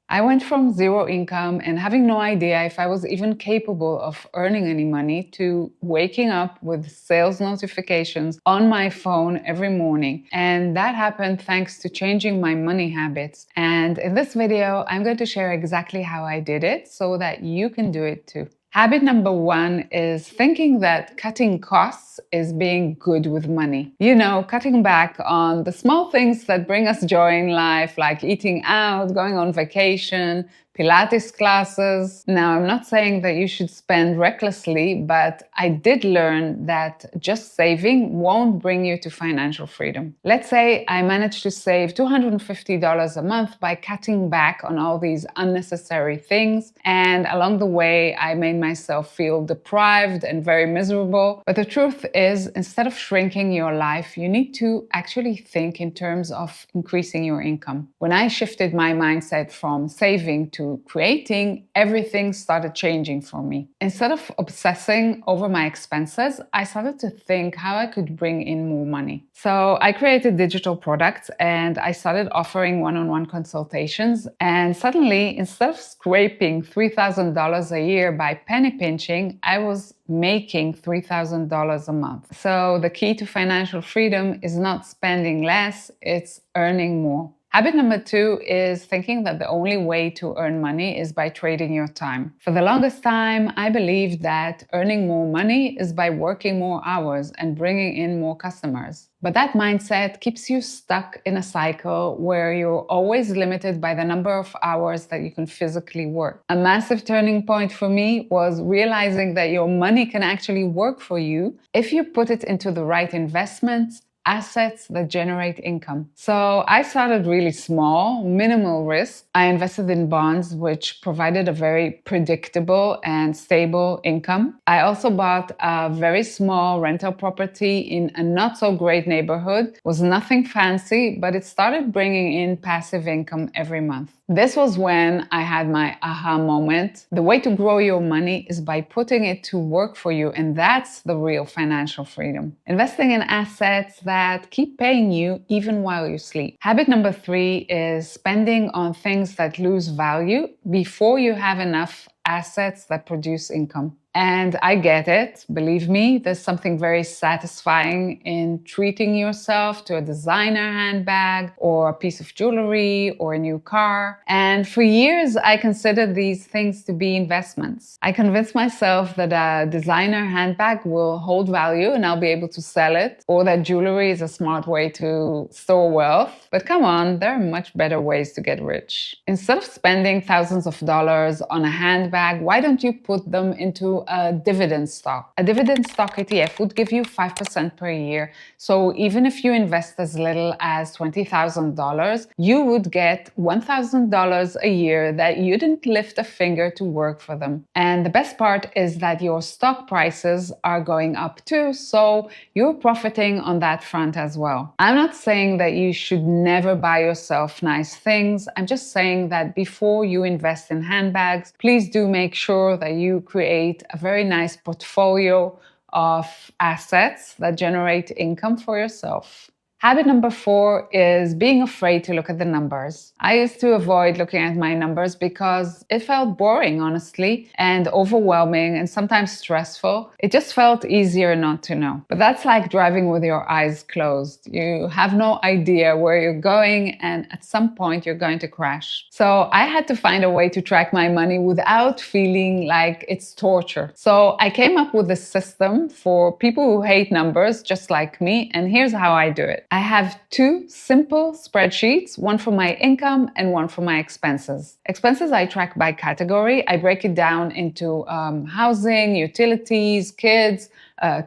I went from zero income and having no idea if I was even capable of earning any money to waking up with sales notifications on my phone every morning. And that happened thanks to changing my money habits. And in this video, I'm going to share exactly how I did it so that you can do it too. Habit number 1 is thinking that cutting costs is being good with money. You know, cutting back on the small things that bring us joy in life, like eating out, going on vacation, Pilates classes. Now, I'm not saying that you should spend recklessly, but I did learn that just saving won't bring you to financial freedom. Let's say I managed to save $250 a month by cutting back on all these unnecessary things, and along the way, I made myself feel deprived and very miserable. But the truth is, instead of shrinking your life, you need to actually think in terms of increasing your income. When I shifted my mindset from saving to creating, everything started changing for me. Instead of obsessing over my expenses, I started to think how I could bring in more money. So I created digital products and I started offering one-on-one consultations. And suddenly, instead of scraping $3,000 a year by penny pinching, I was making $3,000 a month. So the key to financial freedom is not spending less, it's earning more. Habit number 2 is thinking that the only way to earn money is by trading your time. For the longest time, I believed that earning more money is by working more hours and bringing in more customers. But that mindset keeps you stuck in a cycle where you're always limited by the number of hours that you can physically work. A massive turning point for me was realizing that your money can actually work for you if you put it into the right investments, assets that generate income. So I started really small, minimal risk. I invested in bonds, which provided a very predictable and stable income. I also bought a very small rental property in a not so great neighborhood. It was nothing fancy, but it started bringing in passive income every month. This was when I had my aha moment. The way to grow your money is by putting it to work for you, and that's the real financial freedom. Investing in assets that keep paying you even while you sleep. Habit number 3 is spending on things that lose value before you have enough assets that produce income. And I get it, believe me, there's something very satisfying in treating yourself to a designer handbag or a piece of jewelry or a new car. And for years, I considered these things to be investments. I convinced myself that a designer handbag will hold value and I'll be able to sell it, or that jewelry is a smart way to store wealth. But come on, there are much better ways to get rich. Instead of spending thousands of dollars on a handbag, why don't you put them into a dividend stock? A dividend stock ETF would give you 5% per year. So even if you invest as little as $20,000, you would get $1,000 a year that you didn't lift a finger to work for them. And the best part is that your stock prices are going up too, so you're profiting on that front as well. I'm not saying that you should never buy yourself nice things. I'm just saying that before you invest in handbags, please do make sure that you create a very nice portfolio of assets that generate income for yourself. Habit number 4 is being afraid to look at the numbers. I used to avoid looking at my numbers because it felt boring, honestly, and overwhelming and sometimes stressful. It just felt easier not to know. But that's like driving with your eyes closed. You have no idea where you're going, and at some point you're going to crash. So I had to find a way to track my money without feeling like it's torture. So I came up with a system for people who hate numbers, just like me, and here's how I do it. I have 2 simple spreadsheets, one for my income and one for my expenses. Expenses I track by category. I break it down into housing, utilities, kids,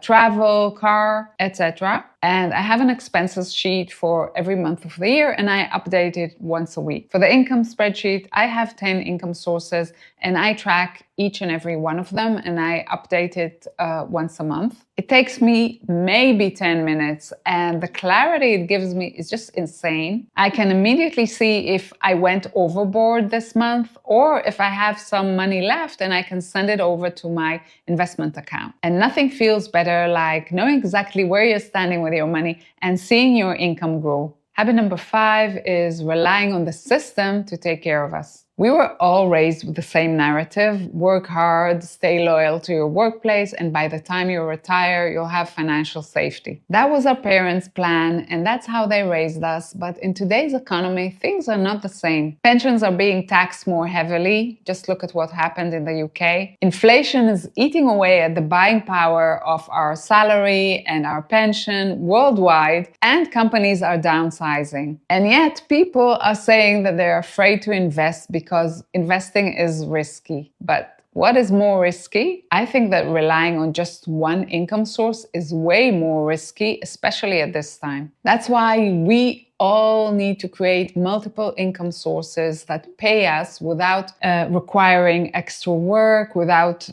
travel, car, etc. And I have an expenses sheet for every month of the year, and I update it once a week. For the income spreadsheet, I have 10 income sources, and I track each and every one of them, and I update it once a month. It takes me maybe 10 minutes, and the clarity it gives me is just insane. I can immediately see if I went overboard this month, or if I have some money left, and I can send it over to my investment account. And nothing feels better like knowing exactly where you're standing with your money and seeing your income grow. Habit number 5 is relying on the system to take care of us. We were all raised with the same narrative: work hard, stay loyal to your workplace, and by the time you retire, you'll have financial safety. That was our parents' plan, and that's how they raised us. But in today's economy, things are not the same. Pensions are being taxed more heavily. Just look at what happened in the UK. Inflation is eating away at the buying power of our salary and our pension worldwide, and companies are downsizing. And yet, people are saying that they're afraid to invest because investing is risky. But what is more risky? I think that relying on just one income source is way more risky, especially at this time. That's why we all need to create multiple income sources that pay us without requiring extra work, without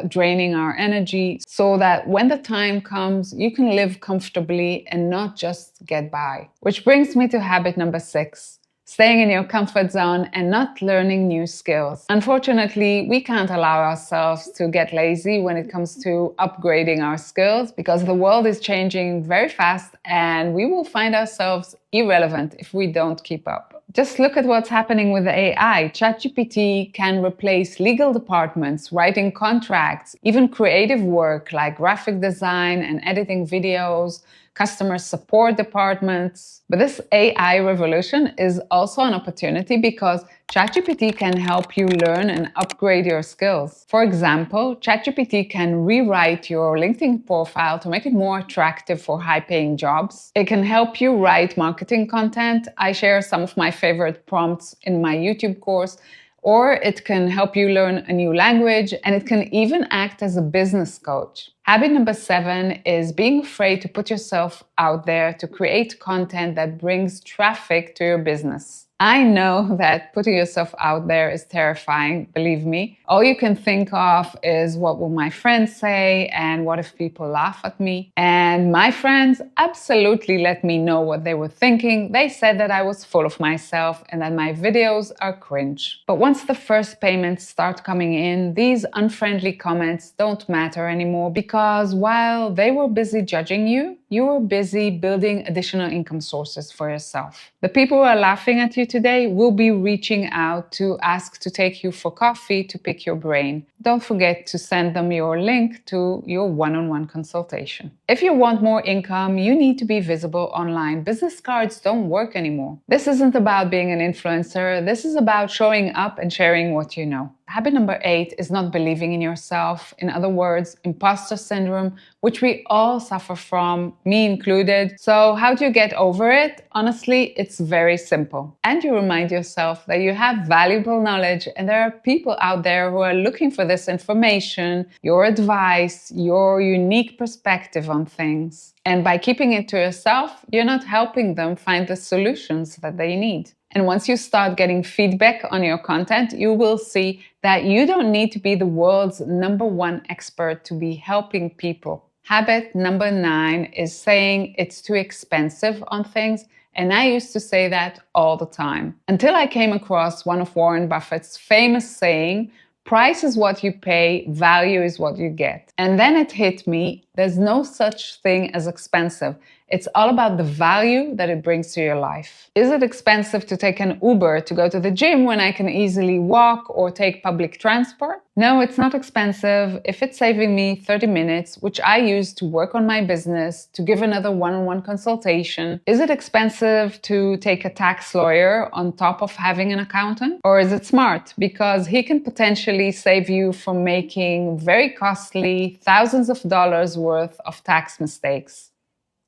draining our energy, so that when the time comes, you can live comfortably and not just get by. Which brings me to habit number 6. Staying in your comfort zone and not learning new skills. Unfortunately, we can't allow ourselves to get lazy when it comes to upgrading our skills, because the world is changing very fast and we will find ourselves irrelevant if we don't keep up. Just look at what's happening with AI. ChatGPT can replace legal departments, writing contracts, even creative work like graphic design and editing videos, customer support departments. But this AI revolution is also an opportunity because ChatGPT can help you learn and upgrade your skills. For example, ChatGPT can rewrite your LinkedIn profile to make it more attractive for high-paying jobs. It can help you write marketing content. I share some of my favorite prompts in my YouTube course. Or it can help you learn a new language, and it can even act as a business coach. Habit number 7 is being afraid to put yourself out there to create content that brings traffic to your business. I know that putting yourself out there is terrifying, believe me. All you can think of is, what will my friends say, and what if people laugh at me? And my friends absolutely let me know what they were thinking. They said that I was full of myself and that my videos are cringe. But once the first payments start coming in, these unfriendly comments don't matter anymore, because while they were busy judging you, you were busy building additional income sources for yourself. The people who are laughing at you today will be reaching out to ask to take you for coffee to pick your brain. Don't forget to send them your link to your one-on-one consultation. If you want more income, you need to be visible online. Business cards don't work anymore. This isn't about being an influencer. This is about showing up and sharing what you know. Habit number 8 is not believing in yourself. In other words, imposter syndrome, which we all suffer from, me included. So how do you get over it? Honestly, it's very simple. And you remind yourself that you have valuable knowledge and there are people out there who are looking for this information, your advice, your unique perspective on things. And by keeping it to yourself, you're not helping them find the solutions that they need. And once you start getting feedback on your content, you will see that you don't need to be the world's #1 expert to be helping people. Habit number 9 is saying it's too expensive on things. And I used to say that all the time, until I came across one of Warren Buffett's famous saying, "Price is what you pay, value is what you get." And then it hit me, there's no such thing as expensive. It's all about the value that it brings to your life. Is it expensive to take an Uber to go to the gym when I can easily walk or take public transport? No, it's not expensive if it's saving me 30 minutes, which I use to work on my business, to give another one-on-one consultation. Is it expensive to take a tax lawyer on top of having an accountant? Or is it smart? Because he can potentially save you from making very costly thousands of dollars worth of tax mistakes.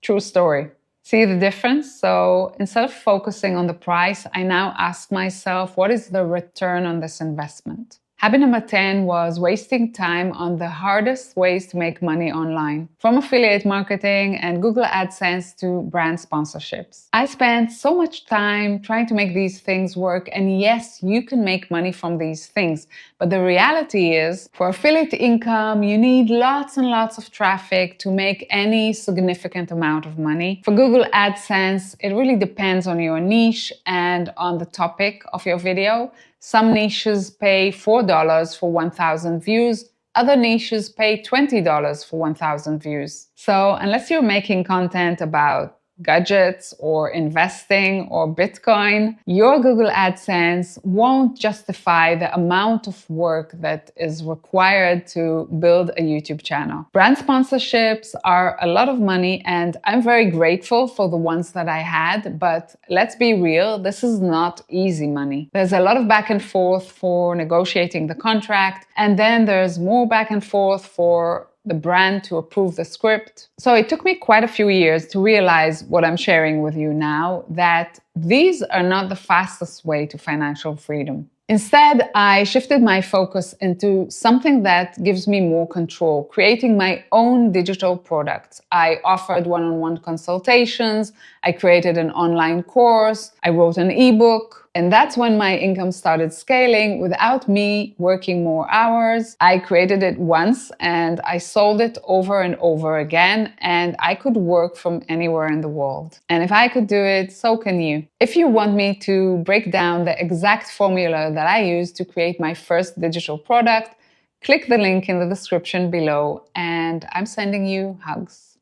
True story. See the difference? So instead of focusing on the price, I now ask myself, what is the return on this investment? Habit number 10 was wasting time on the hardest ways to make money online, from affiliate marketing and Google AdSense to brand sponsorships. I spent so much time trying to make these things work, and yes, you can make money from these things, but the reality is, for affiliate income, you need lots and lots of traffic to make any significant amount of money. For Google AdSense, it really depends on your niche and on the topic of your video. Some niches pay $4 for 1,000 views. Other niches pay $20 for 1,000 views. So unless you're making content about gadgets or investing or Bitcoin, your Google AdSense won't justify the amount of work that is required to build a YouTube channel. Brand sponsorships are a lot of money, and I'm very grateful for the ones that I had, but let's be real, this is not easy money. There's a lot of back and forth for negotiating the contract, and then there's more back and forth for the brand to approve the script. So it took me quite a few years to realize what I'm sharing with you now, that these are not the fastest way to financial freedom. Instead, I shifted my focus into something that gives me more control, creating my own digital products. I offered one-on-one consultations, I created an online course, I wrote an ebook, and that's when my income started scaling without me working more hours. I created it once and I sold it over and over again, and I could work from anywhere in the world. And if I could do it, so can you. If you want me to break down the exact formula that I used to create my first digital product, click the link in the description below, and I'm sending you hugs.